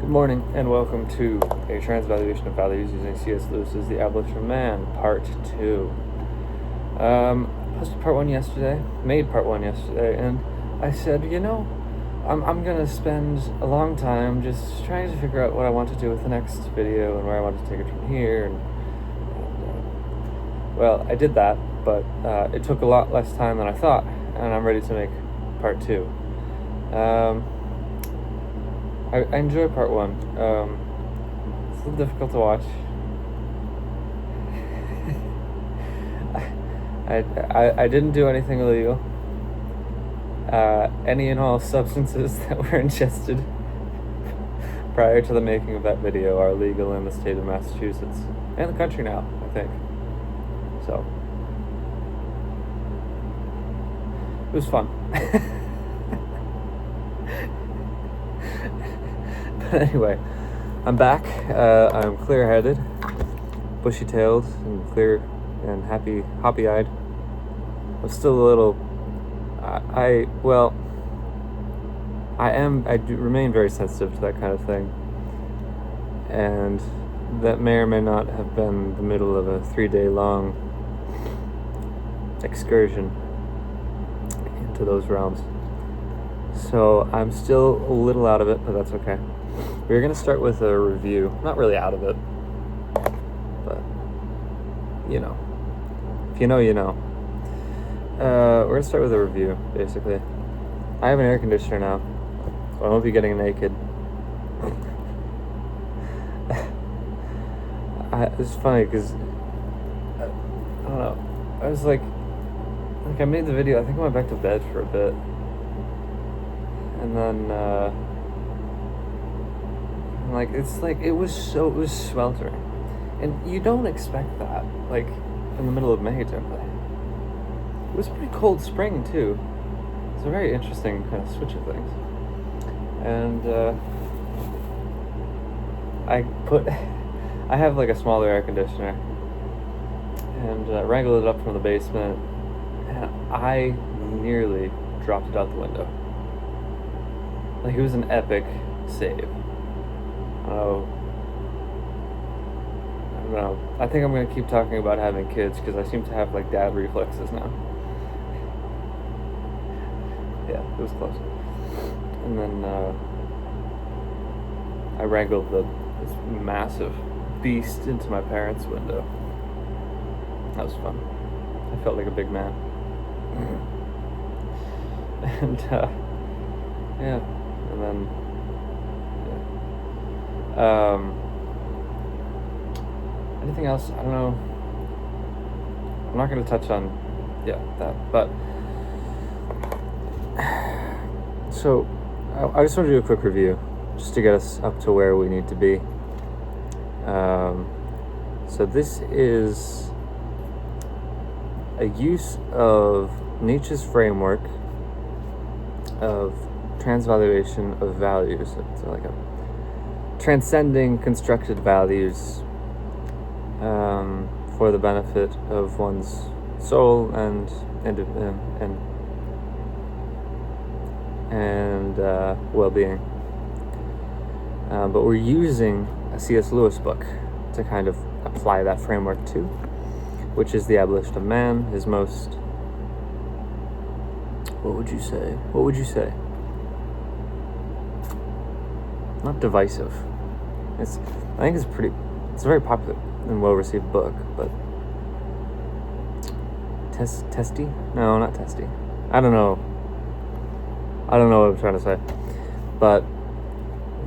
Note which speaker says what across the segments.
Speaker 1: Good morning, and welcome to a Transvaluation of Values using C.S. Lewis's The Abolition of Man, Part 2. Posted Part 1 yesterday, made Part 1 yesterday, and I said, I'm going to spend a long time just trying to figure out what I want to do with the next video and where I want to take it from here. Well, I did that, but it took a lot less time than I thought, and I'm ready to make Part 2. I enjoy Part 1. It's a little difficult to watch. I didn't do anything illegal. Any and all substances that were ingested prior to the making of that video are legal in the state of Massachusetts and the country now, I think. So it was fun. But anyway, I'm back. I'm clear-headed, bushy-tailed, and clear and hoppy-eyed. I'm still a little. I do remain very sensitive to that kind of thing, and that may or may not have been the middle of a 3-day-long excursion into those realms. So I'm still a little out of it, but that's okay. We're going to start with a review. Not really out of it, but you know. If you know, you know. We're going to start with a review, basically. I have an air conditioner now, so I won't be getting naked. It's funny because, I don't know, I was like I made the video, I think I went back to bed for a bit. And then, it was sweltering. And you don't expect that, in the middle of May, generally. It was a pretty cold spring, too. It's a very interesting kind of switch of things. And, I have, a smaller air conditioner. And, wrangled it up from the basement. And I nearly dropped it out the window. It was an epic save. I don't know. I think I'm going to keep talking about having kids because I seem to have dad reflexes now. Yeah, it was close. And then I wrangled this massive beast into my parents' window. That was fun. I felt like a big man. And yeah. And then, anything else? I don't know. I'm not going to touch on, that. But, so, I just want to do a quick review, just to get us up to where we need to be. So this is a use of Nietzsche's framework of transvaluation of values. It's a transcending constructed values for the benefit of one's soul and well-being. But we're using a C.S. Lewis book to kind of apply that framework to, which is The Abolition of Man, his most, what would you say? Not divisive. I think it's a very popular and well-received book, but testy? No, not testy. I don't know what I'm trying to say. But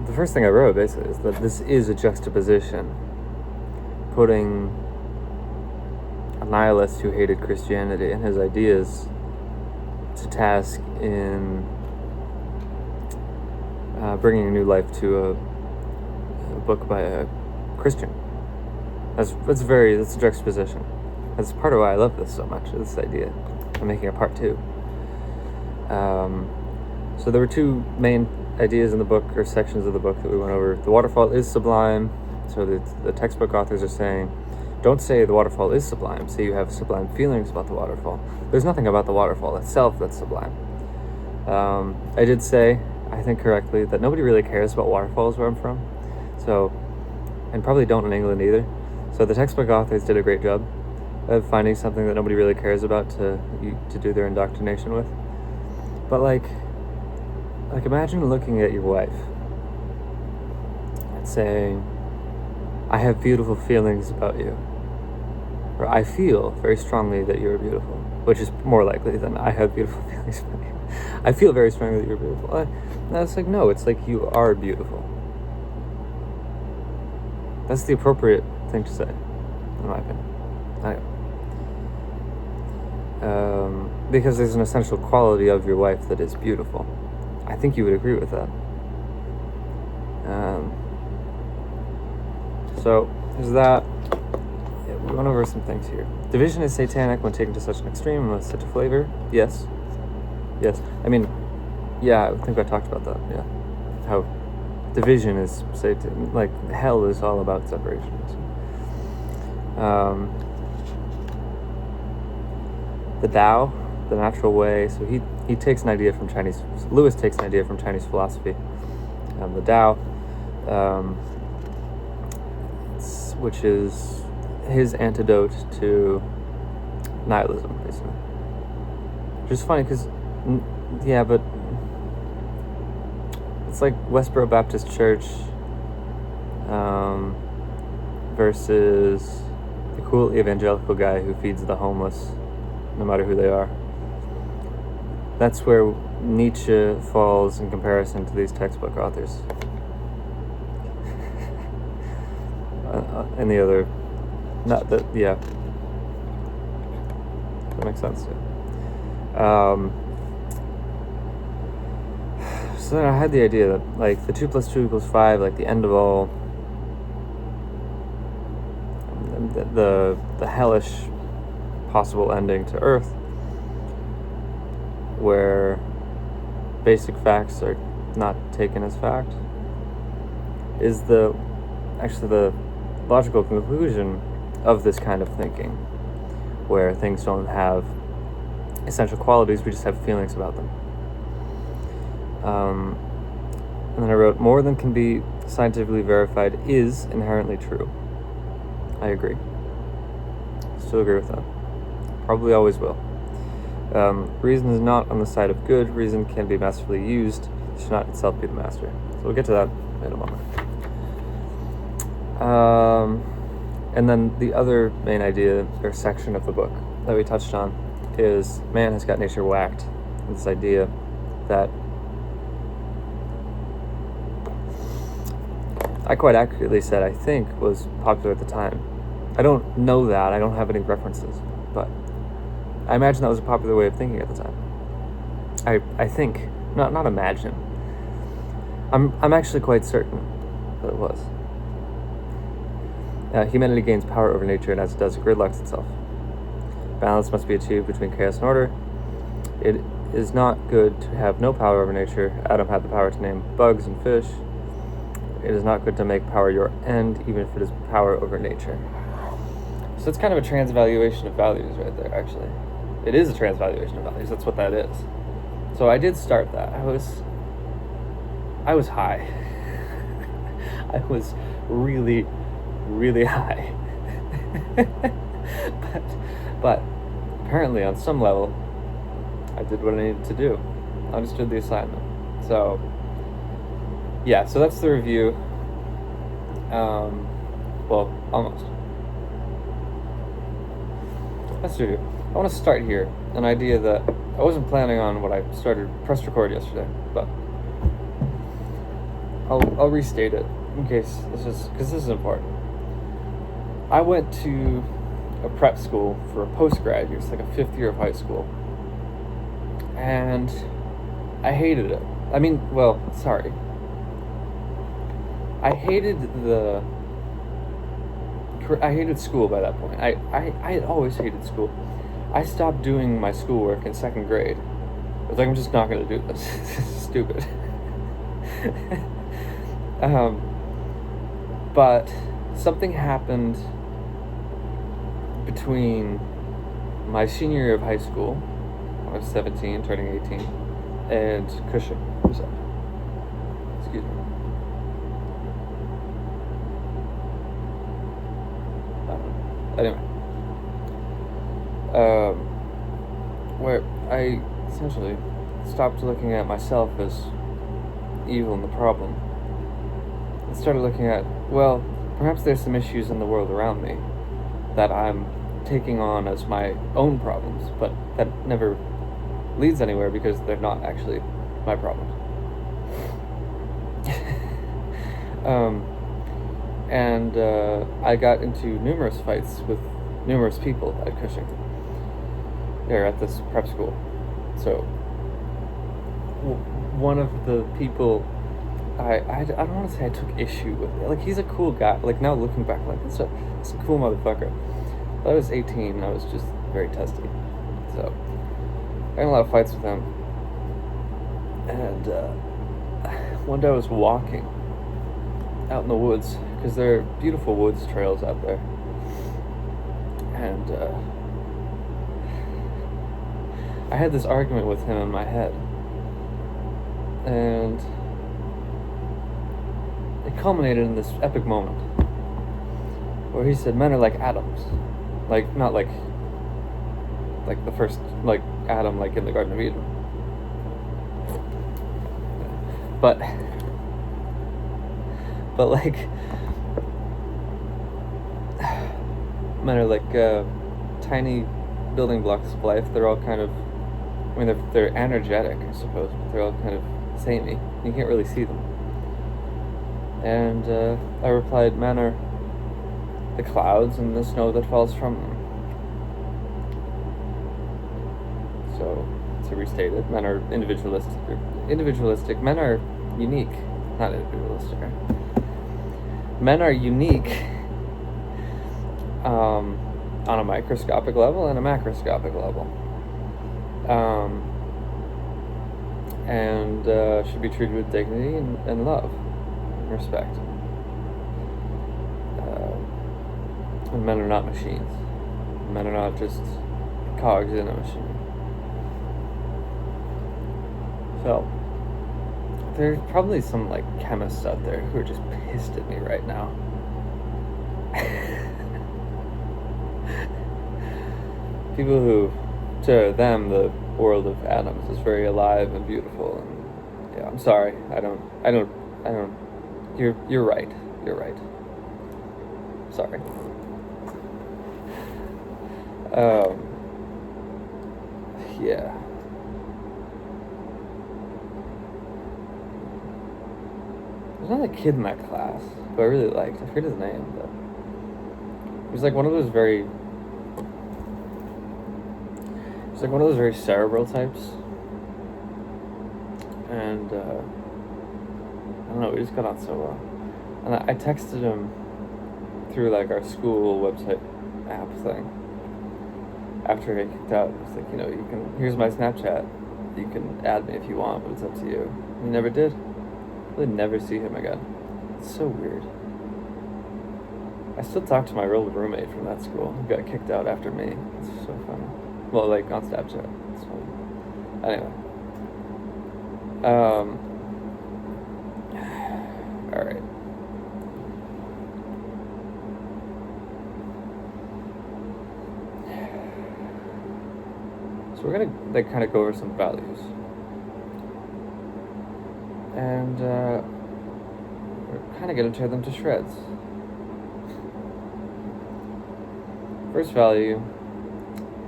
Speaker 1: the first thing I wrote, basically, is that this is a juxtaposition, putting a nihilist who hated Christianity and his ideas to task in bringing a new life to a book by a Christian. That's a juxtaposition. That's part of why I love this so much, this idea. I'm making a part 2. So there were 2 main ideas in the book, or sections of the book, that we went over. The waterfall is sublime. So the textbook authors are saying, don't say the waterfall is sublime. Say you have sublime feelings about the waterfall. There's nothing about the waterfall itself that's sublime. I did say I think correctly, that nobody really cares about waterfalls where I'm from. So, and probably don't in England either. So the textbook authors did a great job of finding something that nobody really cares about to do their indoctrination with. But like imagine looking at your wife and saying, I have beautiful feelings about you. Or I feel very strongly that you're beautiful, which is more likely than I have beautiful feelings about you. I feel very strongly that you're beautiful. It's like, no, it's like you are beautiful. That's the appropriate thing to say, in my opinion. Because there's an essential quality of your wife that is beautiful. I think you would agree with that. So there's that. Yeah, we went over some things here. Division is satanic when taken to such an extreme and with such a flavor. Yes. I mean, yeah, I think I talked about that. Yeah, how division is Satan. Like hell is all about separation. The Tao, the natural way. So he takes an idea from Chinese. Lewis takes an idea from Chinese philosophy. The Tao, which is his antidote to nihilism, basically. Which is funny because, yeah, but it's like Westboro Baptist Church versus the cool evangelical guy who feeds the homeless, no matter who they are. That's where Nietzsche falls in comparison to these textbook authors. And the other, not that, yeah. That makes sense, yeah. So then I had the idea that, like, the 2 + 2 = 5, like, the end of all, the hellish possible ending to Earth, where basic facts are not taken as fact, is the logical conclusion of this kind of thinking, where things don't have essential qualities, we just have feelings about them. And then I wrote, more than can be scientifically verified is inherently true. I agree. Still agree with that. Probably always will. Reason is not on the side of good. Reason can be masterfully used. It should not itself be the master. So we'll get to that in a moment. And then the other main idea or section of the book that we touched on is man has got nature whacked. This idea that I quite accurately said I think was popular at the time. I don't know that. I don't have any references, but I imagine that was a popular way of thinking at the time. I think, not imagine. I'm actually quite certain that it was. Humanity gains power over nature, and as it does, it gridlocks itself. Balance must be achieved between chaos and order. It is not good to have no power over nature. Adam had the power to name bugs and fish. It is not good to make power your end, even if it is power over nature. So it's kind of a transvaluation of values right there, actually. It is a transvaluation of values. That's what that is. So I did start that. I was high. I was really, really high. but apparently on some level, I did what I needed to do. I understood the assignment. So yeah, so that's the review. Well, almost. That's the review. I want to start here, an idea that I wasn't planning on when I pressed record yesterday, but I'll restate it in case because this is important. I went to a prep school for a postgrad year. It's like a 5th year of high school, and I hated it. I mean, well, sorry. I hated school by that point. I had always hated school. I stopped doing my schoolwork in 2nd grade. I was like, I'm just not going to do this. This is stupid. But something happened between my senior year of high school, when I was 17, turning 18, and Cushing was up. Anyway, where I essentially stopped looking at myself as evil and the problem, and started looking at, well, perhaps there's some issues in the world around me that I'm taking on as my own problems, but that never leads anywhere because they're not actually my problems. And I got into numerous fights with numerous people at Cushing, there at this prep school. So one of the people I don't want to say I took issue with it. Like, he's a cool guy. Like, now looking back, like, it's a cool motherfucker. But I was 18 and I was just very testy. So I had a lot of fights with him. And one day I was walking out in the woods, because there are beautiful woods trails out there. And I had this argument with him in my head. And it culminated in this epic moment where he said, men are like atoms. Like, not like the first, like, Adam, like in the Garden of Eden. But like, men are like tiny building blocks of life. They're all kind of, I mean, they're energetic, I suppose, but they're all kind of samey. You can't really see them. And I replied, men are the clouds and the snow that falls from them. So, to restate it, men are individualistic. Men are unique, not individualistic, right? Men are unique on a microscopic level and a macroscopic level. And should be treated with dignity and love and respect. And men are not machines. Men are not just cogs in a machine. So, there's probably some, like, chemists out there who are just pissed at me right now. People who, to them, the world of atoms is very alive and beautiful. And yeah, I'm sorry. I don't. You're right. You're right. Sorry. Yeah. There's another kid in that class who I really liked. I forget his name, but he was like one of those very cerebral types. And I don't know, we just got on so well. And I texted him through, like, our school website app thing after I got kicked out. It's like, here's my Snapchat. You can add me if you want, but it's up to you. He never did. I'll never see him again. It's so weird. I still talk to my old roommate from that school who got kicked out after me. It's so funny. Well, like, on Snapchat. It's funny. Anyway. Alright. So we're gonna, like, kind of go over some values. And we're kind of going to tear them to shreds. First value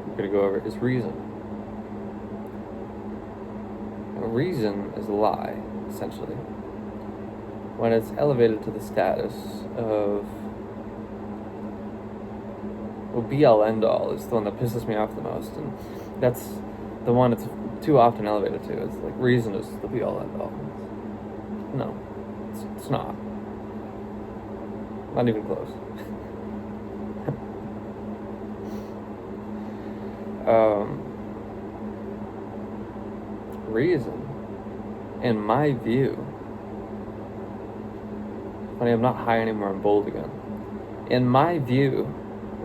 Speaker 1: we're going to go over is reason. Now, reason is a lie, essentially, when it's elevated to the status of, well, be-all, end-all is the one that pisses me off the most, and that's the one it's too often elevated to. It's like, reason is the be-all, end-all. No, it's not. Not even close. Reason, in my view, funny, I'm not high anymore, I'm bold again. In my view,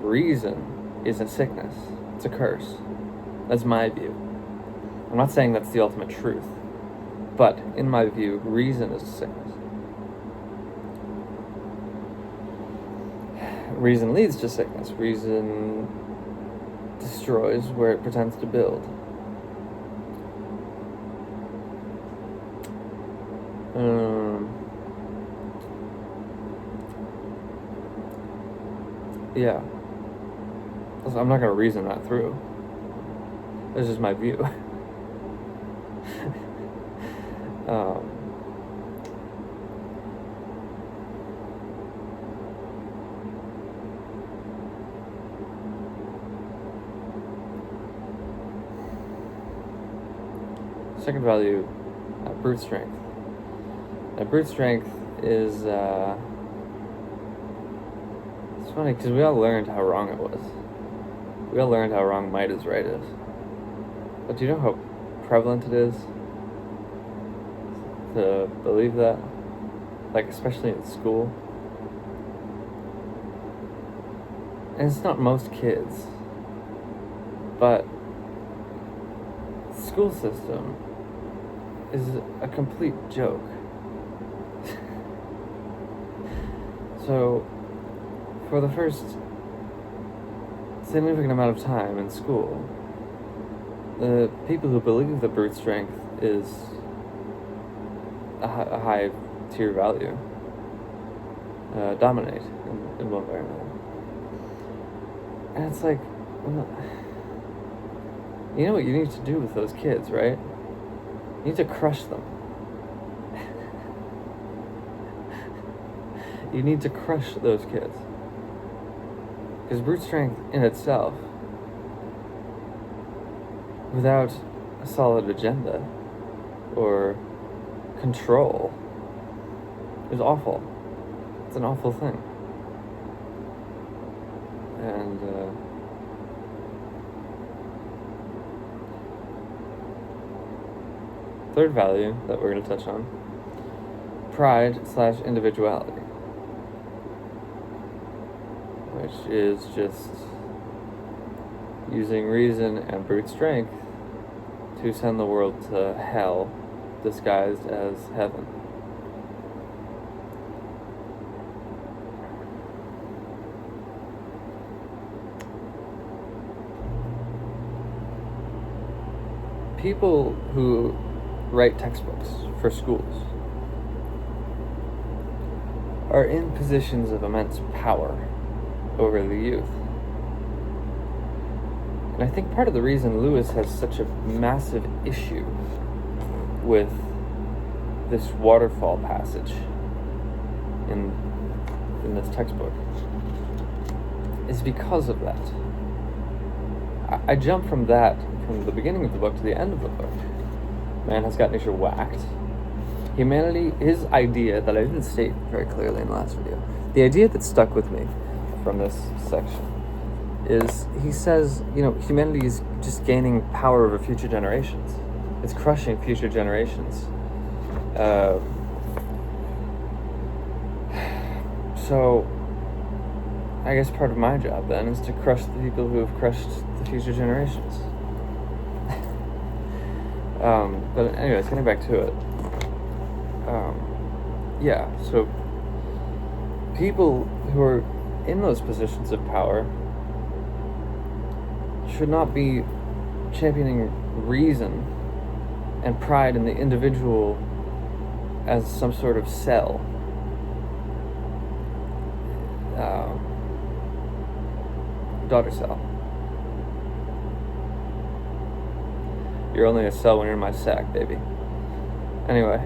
Speaker 1: reason is a sickness. It's a curse. That's my view. I'm not saying that's the ultimate truth. But, in my view, reason is a sickness. reason leads to sickness. Reason destroys where it pretends to build. Yeah. I'm not going to reason that through. This is my view. Second value, brute strength. Now, brute strength is, it's funny because we all learned how wrong it was. We all learned how wrong might is right is. But do you know how prevalent it is to believe that? Like, especially in school. And it's not most kids, but the school system is a complete joke. So, for the first significant amount of time in school, the people who believe that brute strength is a high tier value dominate in one way or another. And it's like, well, you know what you need to do with those kids, right? You need to crush them. You need to crush those kids. Because brute strength in itself, without a solid agenda or control, is awful. It's an awful thing. And third value that we're going to touch on, pride/individuality, which is just using reason and brute strength to send the world to hell disguised as heaven. People who write textbooks for schools are in positions of immense power over the youth. And I think part of the reason Lewis has such a massive issue with this waterfall passage in this textbook is because of that. I jump from the beginning of the book to the end of the book. Man has got nature whacked. Humanity, his idea that I didn't state very clearly in the last video, the idea that stuck with me from this section is, he says, humanity is just gaining power over future generations. It's crushing future generations. So, I guess part of my job then is to crush the people who have crushed the future generations. But anyways, getting back to it. So people who are in those positions of power should not be championing reason and pride in the individual as some sort of cell. Daughter cell. You're only a cell when you're in my sack, baby. Anyway.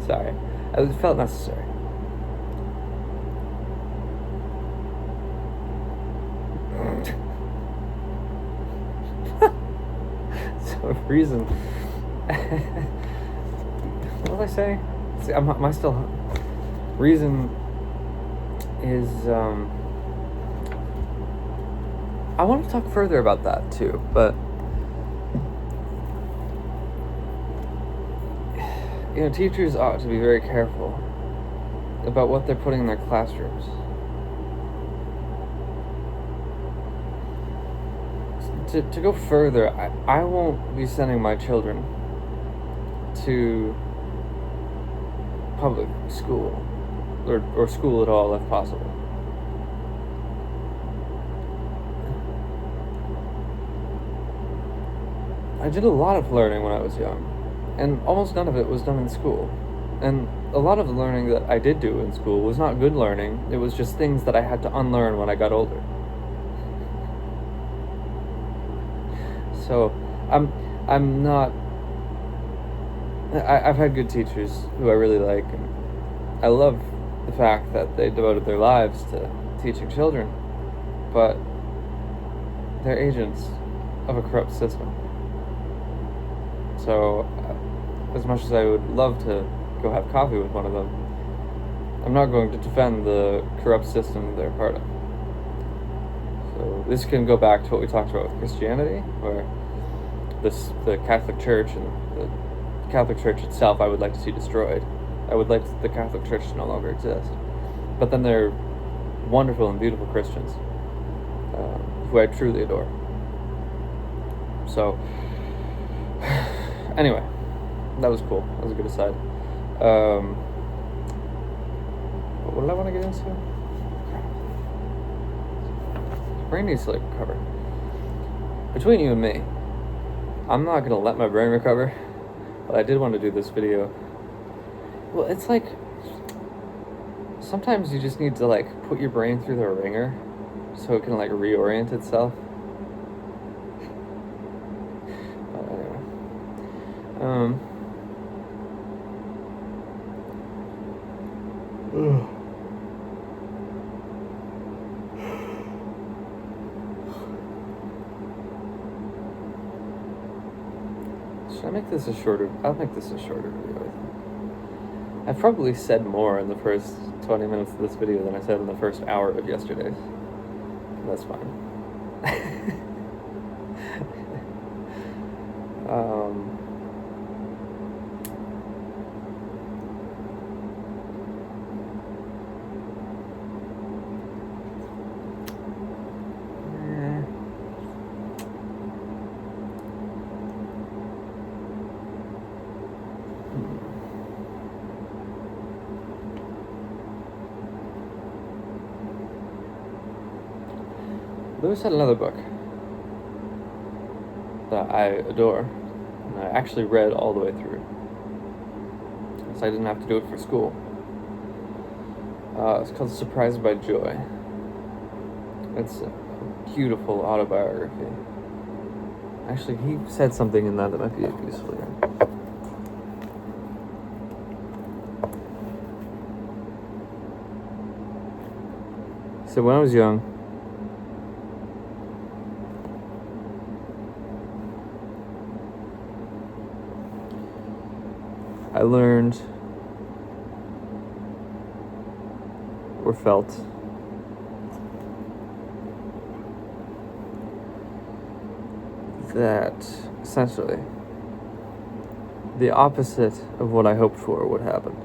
Speaker 1: Sorry. It felt necessary. So, reason. What did I say? See, am I still... Reason is... I want to talk further about that too, but teachers ought to be very careful about what they're putting in their classrooms. To go further, I won't be sending my children to public school or school at all if possible. I did a lot of learning when I was young, and almost none of it was done in school. And a lot of the learning that I did do in school was not good learning, it was just things that I had to unlearn when I got older. So, I'm not... I've had good teachers who I really like, and I love the fact that they devoted their lives to teaching children, but they're agents of a corrupt system. So, as much as I would love to go have coffee with one of them, I'm not going to defend the corrupt system they're part of. So this can go back to what we talked about with Christianity, where the Catholic Church and the Catholic Church itself I would like to see destroyed. I would like the Catholic Church to no longer exist. But then they're wonderful and beautiful Christians who I truly adore. So, anyway, that was cool. That was a good aside. What did I want to get into? The brain needs to recover. Between you and me, I'm not gonna let my brain recover, but I did want to do this video. Well, it's like sometimes you just need to put your brain through the ringer so it can reorient itself. But anyway, should I make this a shorter? I'll make this a shorter video, I think. I've probably said more in the first 20 minutes of this video than I said in the first hour of yesterday's. That's fine. Lewis had another book that I adore, and I actually read all the way through, so I didn't have to do it for school. It's called Surprised by Joy. It's a beautiful autobiography. Actually, he said something in that might be useful here. So when I was young, I learned or felt that essentially the opposite of what I hoped for would happen.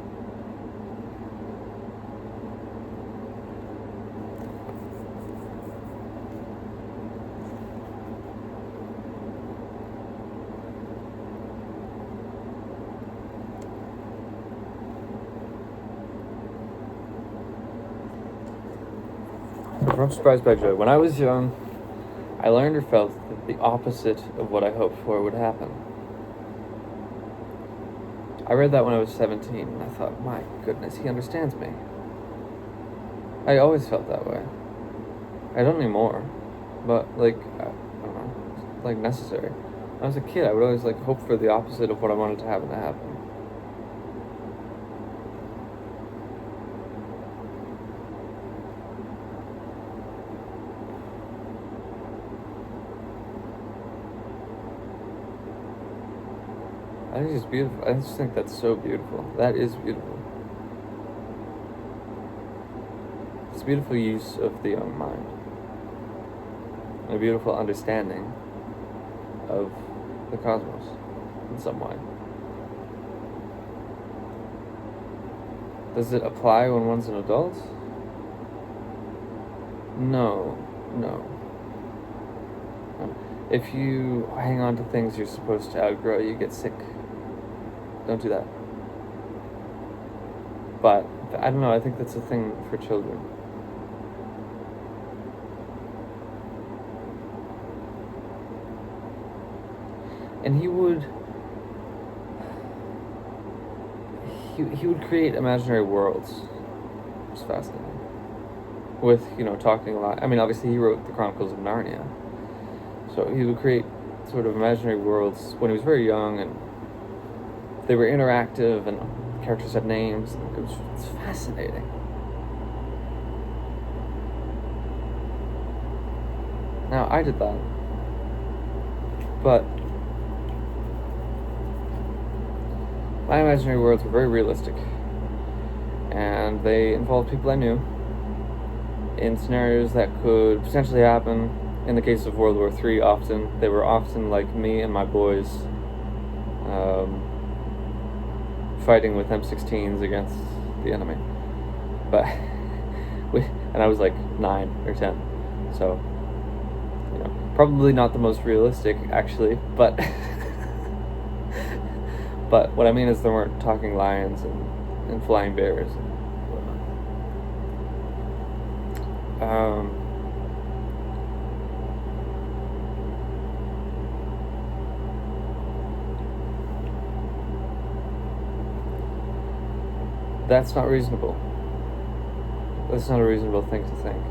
Speaker 1: From Surprised by Joy. When I was young, I learned or felt that the opposite of what I hoped for would happen. I read that when I was 17, and I thought, my goodness, he understands me. I always felt that way. I don't anymore, but I don't know, it's necessary. When I was a kid, I would always hope for the opposite of what I wanted to happen. I think it's beautiful. I just think that's so beautiful. That is beautiful. It's a beautiful use of the young mind. And a beautiful understanding of the cosmos in some way. Does it apply when one's an adult? No. If you hang on to things you're supposed to outgrow, you get sick. Don't do that. But I don't know, I think that's a thing for children. And he would create imaginary worlds. It's fascinating. With, talking a lot. I mean, obviously he wrote the Chronicles of Narnia. So he would create sort of imaginary worlds when he was very young, and they were interactive, and the characters had names. And it's fascinating. Now, I did that. But my imaginary worlds were very realistic. And they involved people I knew in scenarios that could potentially happen. In the case of World War III, they were often like me and my boys fighting with M16s against the enemy. But and I was like 9 or 10, so probably not the most realistic, actually, but but what I mean is there weren't talking lions and flying bears and whatnot. That's not reasonable. That's not a reasonable thing to think.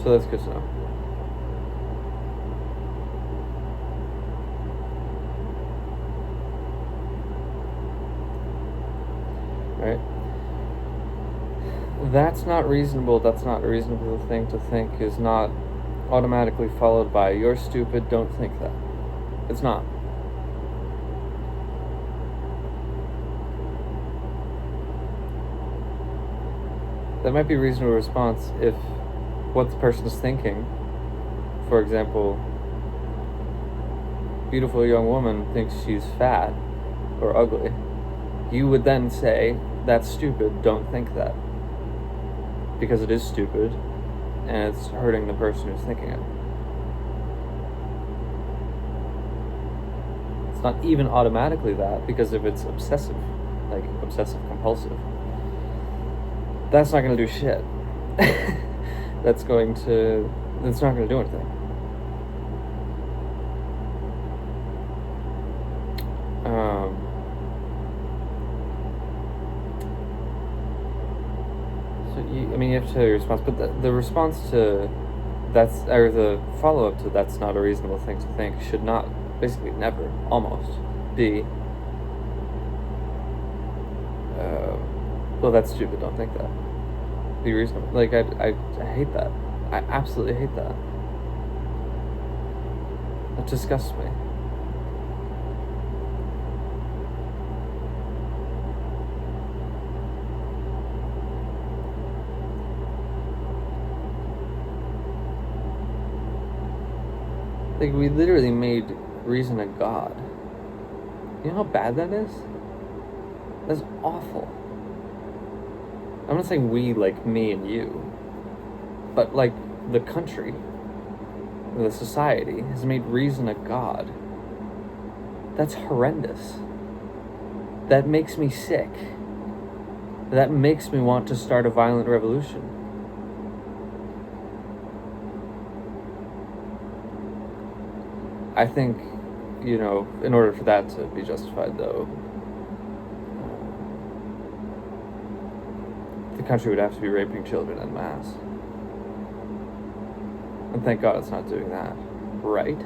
Speaker 1: So that's good to know. Right? That's not reasonable. That's not a reasonable thing to think is not automatically followed by you're stupid, don't think that. It's not. That might be a reasonable response if what the person is thinking, for example, beautiful young woman thinks she's fat or ugly, you would then say, that's stupid, don't think that. Because it is stupid, and it's hurting the person who's thinking it. It's not even automatically that, because if it's obsessive, like obsessive compulsive, that's not going to do shit. That's not going to do anything. You have to tell your response, but the response to the follow-up to that's not a reasonable thing to think should not, basically never, almost, be, well, that's stupid, don't think that. Be reasonable. Like, I hate that. I absolutely hate that. It disgusts me. Like, we literally made reason a god. You know how bad that is? That's awful. I'm not saying we, like me and you, but like the country, the society has made reason a god. That's horrendous. That makes me sick. That makes me want to start a violent revolution. I think, in order for that to be justified, though, the country would have to be raping children en masse. And thank God it's not doing that, right?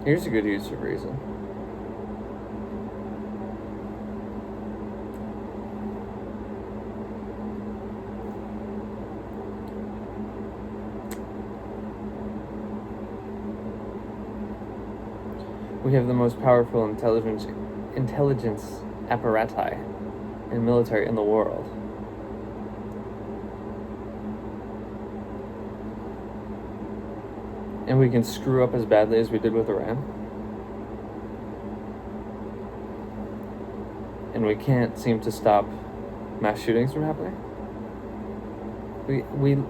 Speaker 1: Here's a good use of reason. We have the most powerful intelligence apparati and military in the world. and we can screw up as badly as we did with Iran, and we can't seem to stop mass shootings from happening.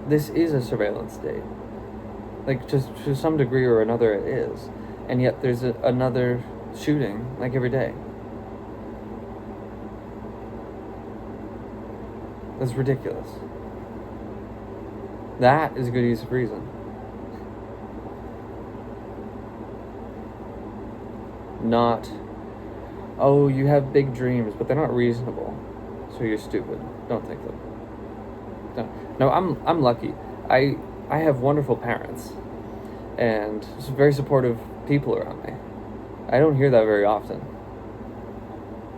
Speaker 1: This is a surveillance state. Like, just to some degree or another it is. And yet there's another shooting, like, every day. That's ridiculous. That is a good use of reason. Not, oh, you have big dreams, but they're not reasonable, so you're stupid. Don't think them. No, I'm lucky. I have wonderful parents and very supportive people around me. I don't hear that very often.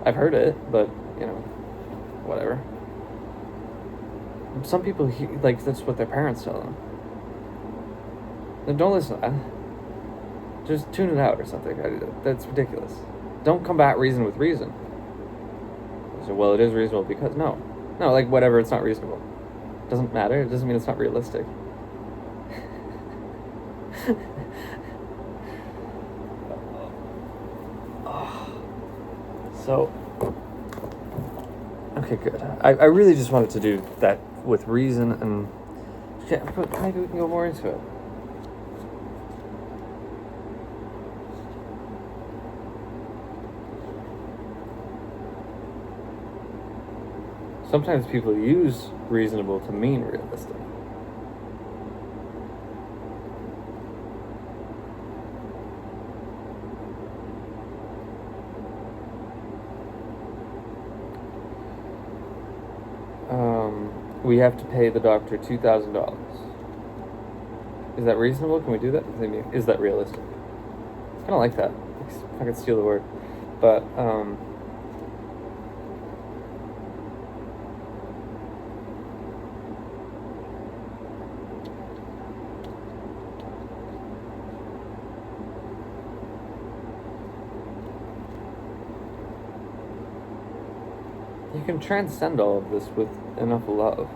Speaker 1: I've heard it, but, whatever. Some people, that's what their parents tell them. Then don't listen to that. Just tune it out or something. That's ridiculous. Don't combat reason with reason. So, well, it is reasonable because... No, whatever, it's not reasonable. Doesn't matter. It doesn't mean it's not realistic. So, okay, good. I really just wanted to do that with reason, and but maybe we can go more into it. Sometimes people use reasonable to mean realistic. We have to pay the doctor $2,000. Is that reasonable? Can we do that? Is that realistic? I kind of like that. I could steal the word. But, you can transcend all of this with enough love.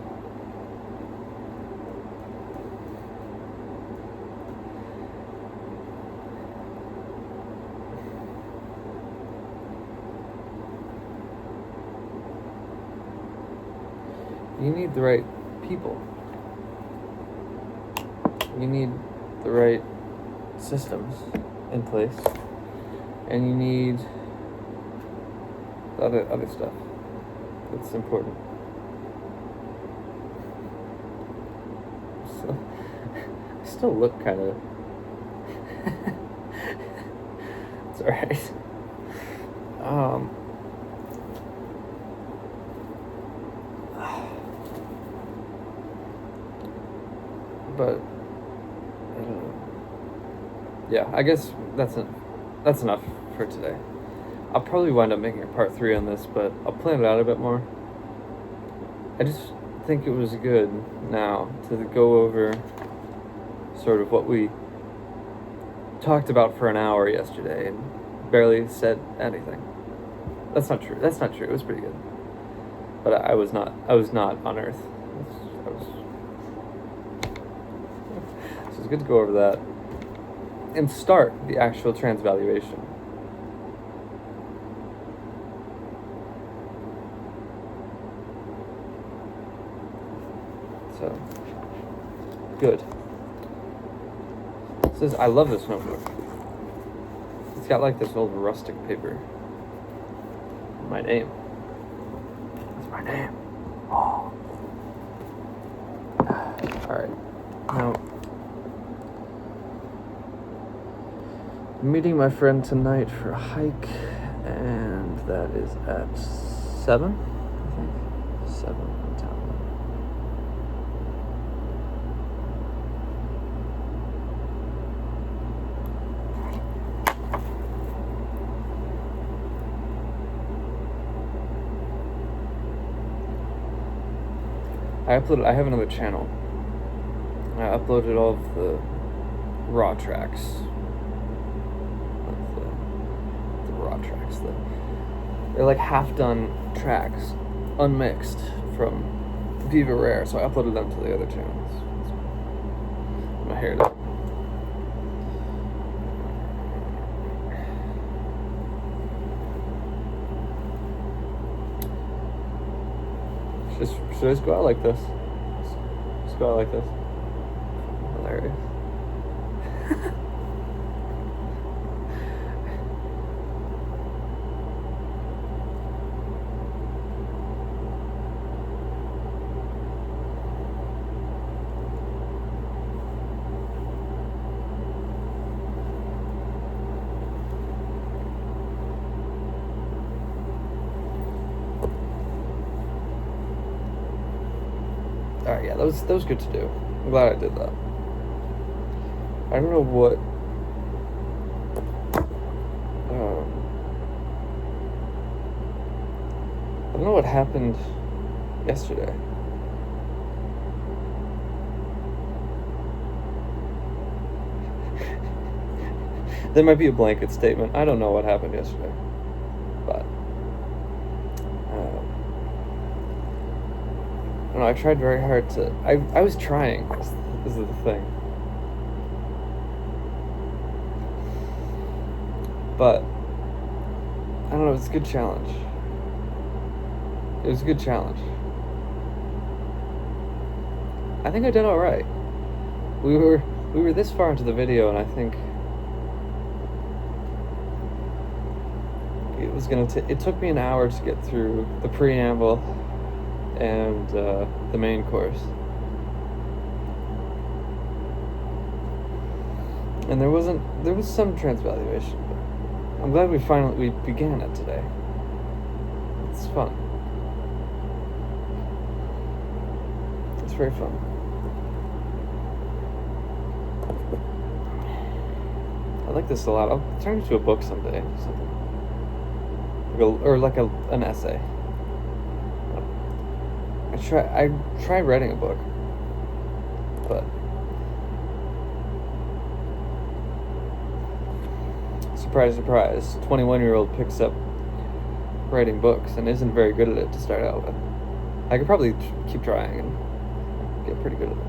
Speaker 1: You need the right people. You need the right systems in place. And you need other stuff. It's important. So, I still look kind of... It's alright. But, I don't know. Yeah, I guess that's enough for today. I'll probably wind up making a part 3 on this, but I'll plan it out a bit more. I just think it was good now to go over sort of what we talked about for an hour yesterday and barely said anything. That's not true. It was pretty good. But I was not on Earth. So it's good to go over that and start the actual transvaluation. So, good. It says, I love this notebook. It's got like this old rustic paper. My name. It's my name. Oh. Alright. Now, I'm meeting my friend tonight for a hike, and that is at 7, I think. 7 in town. I have another channel. I uploaded all of the raw tracks. The raw tracks. They're like half-done tracks, unmixed from Viva Rare, so I uploaded them to the other channels. I'm gonna hear it. Should I just go out like this? Just go out like this. Hilarious. Alright, yeah, that was good to do. I'm glad I did that. I don't know what I don't know what happened yesterday. There might be a blanket statement. I don't know what happened yesterday, but I don't know. I tried very hard to. I was trying. This is the thing. But I don't know. It's a good challenge. It was a good challenge. I think I did all right. We were this far into the video, and I think it was gonna. It took me an hour to get through the preamble and the main course, and there was some transvaluation, but I'm glad we began it today. It's fun. It's very fun. I like this a lot. I'll turn it to a book someday. Like an essay. I tried writing a book, but surprise, surprise, 21-year-old picks up writing books and isn't very good at it to start out with. I could probably keep trying and get pretty good at it.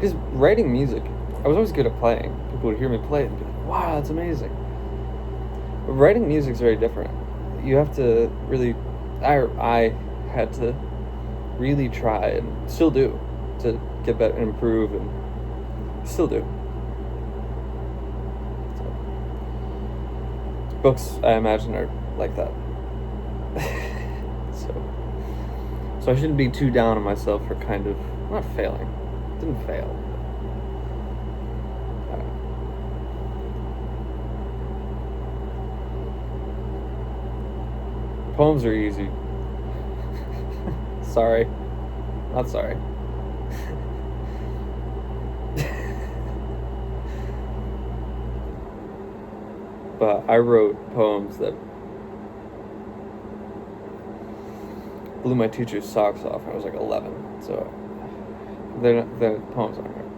Speaker 1: Because writing music, I was always good at playing. People would hear me play it and be like, wow, that's amazing. But writing music is very different. You have to really, I had to really try and still do to get better and improve, and still do. So, books, I imagine, are like that. So I shouldn't be too down on myself for kind of not failing. Didn't fail. Poems are easy. Sorry. Not sorry. But I wrote poems that blew my teacher's socks off when I was like 11. So the poems aren't good.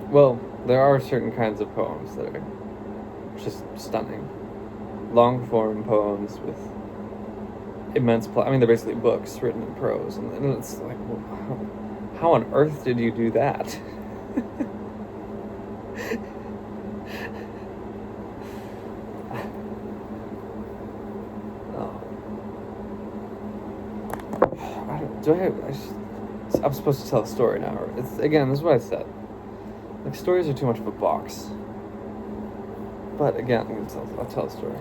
Speaker 1: Well, there are certain kinds of poems that are just stunning. Long form poems with immense plot. I mean, they're basically books written in prose, and it's like, well, how on earth did you do that? I'm supposed to tell a story now. This is what I said. Like, stories are too much of a box. But again, I'll tell a story.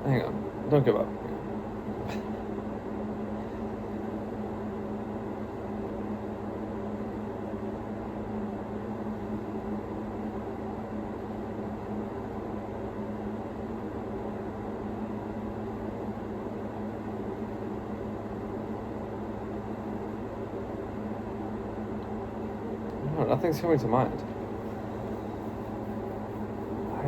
Speaker 1: Hang on. Don't give up. Nothing's coming to mind. I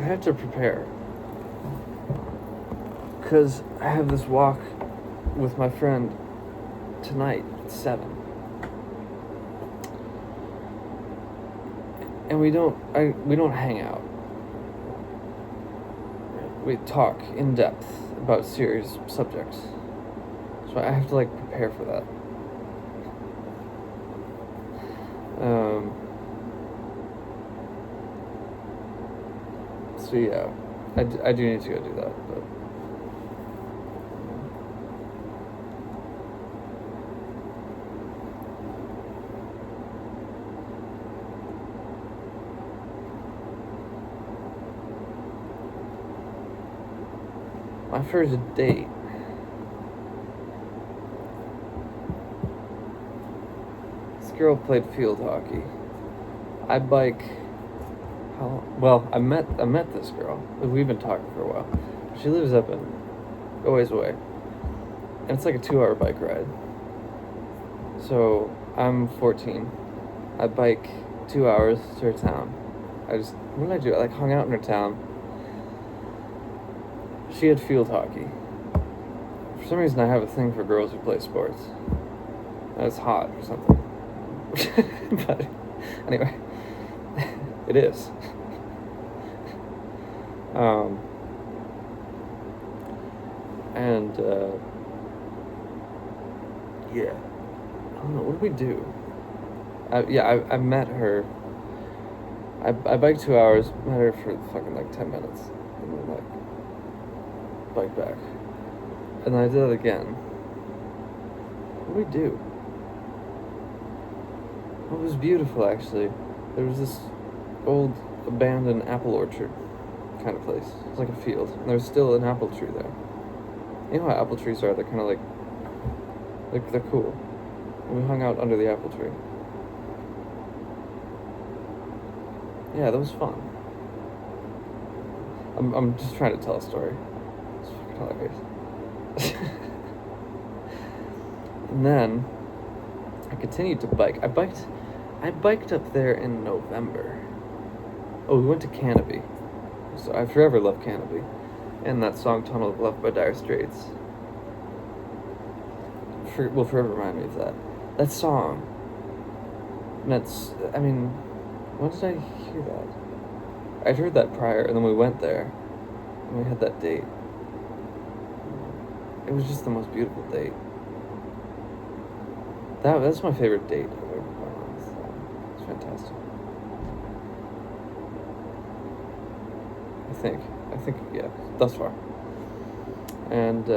Speaker 1: have to prepare. Because I have this walk with my friend tonight at 7. And we don't hang out. We talk in depth about serious subjects. So I have to prepare for that. So yeah, I do need to go do that, but my first date. This girl played field hockey. I bike. Well, I met this girl. We've been talking for a while. She lives up in a ways away, and it's like a 2-hour bike ride. So I'm 14. I bike 2 hours to her town. What did I do? I hung out in her town. She had field hockey. For some reason, I have a thing for girls who play sports. And it's hot or something. But anyway, it is. Yeah. I don't know. What did we do? I met her. I biked 2 hours. Met her for fucking 10 minutes. And then bike back. And then I did it again. What did we do? It was beautiful, actually. There was this old abandoned apple orchard kind of place. It's like a field. And there's still an apple tree there. You know how apple trees are? They're kind of they're cool. And we hung out under the apple tree. Yeah, that was fun. I'm just trying to tell a story. It's fucking hilarious. And then I continued to bike. I biked up there in November. Oh, we went to Canopy. So I forever loved Canopy. And that song Tunnel of Love by Dire Straits will forever remind me of that. That song. And when did I hear that? I'd heard that prior, and then we went there. And we had that date. It was just the most beautiful date. That's my favorite date I've ever gone on. It's fantastic. I think, yeah, thus far. And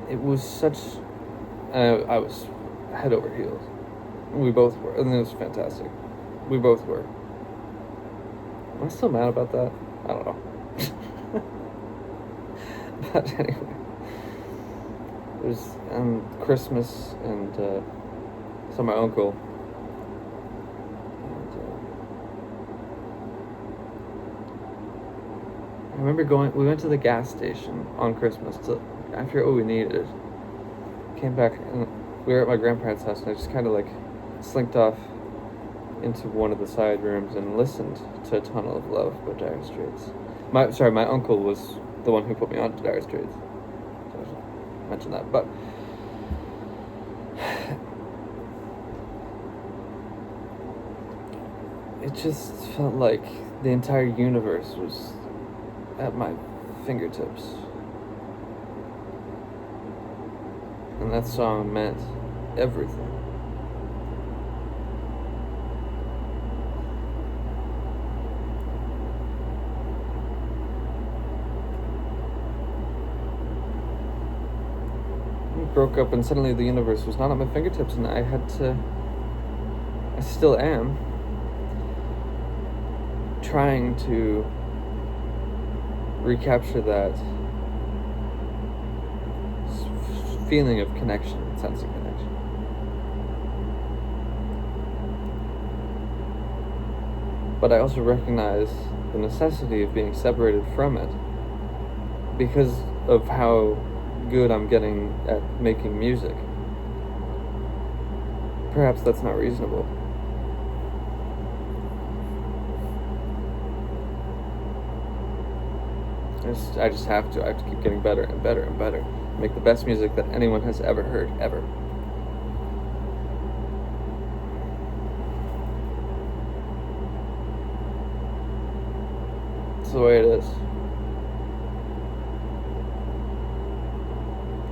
Speaker 1: it was such. I was head over heels. We both were, and it was fantastic. We both were. Am I still mad about that? I don't know. But anyway. It was Christmas, and so my uncle, and I remember we went to the gas station on Christmas after what we needed. Came back, and we were at my grandparents' house, and I just kind of slinked off into one of the side rooms and listened to Tunnel of Love by Dire Straits. My uncle was the one who put me on to Dire Straits. Mention that, but it just felt like the entire universe was at my fingertips, and that song meant everything. Broke up, and suddenly the universe was not at my fingertips, and I still am trying to recapture that feeling of connection, sense of connection. but I also recognize the necessity of being separated from it because of how good I'm getting at making music. Perhaps that's not reasonable. I just have to. I have to keep getting better and better and better. Make the best music that anyone has ever heard, ever. It's the way it is.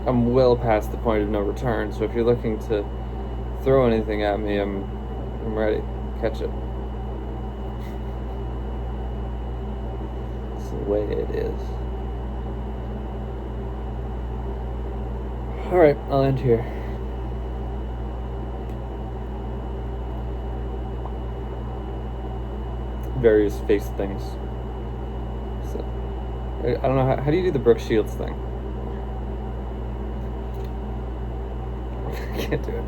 Speaker 1: I'm well past the point of no return, so if you're looking to throw anything at me, I'm ready. Catch it. It's the way it is. Alright, I'll end here. Various face things. So, I don't know, how do you do the Brooke Shields thing? I can't do it.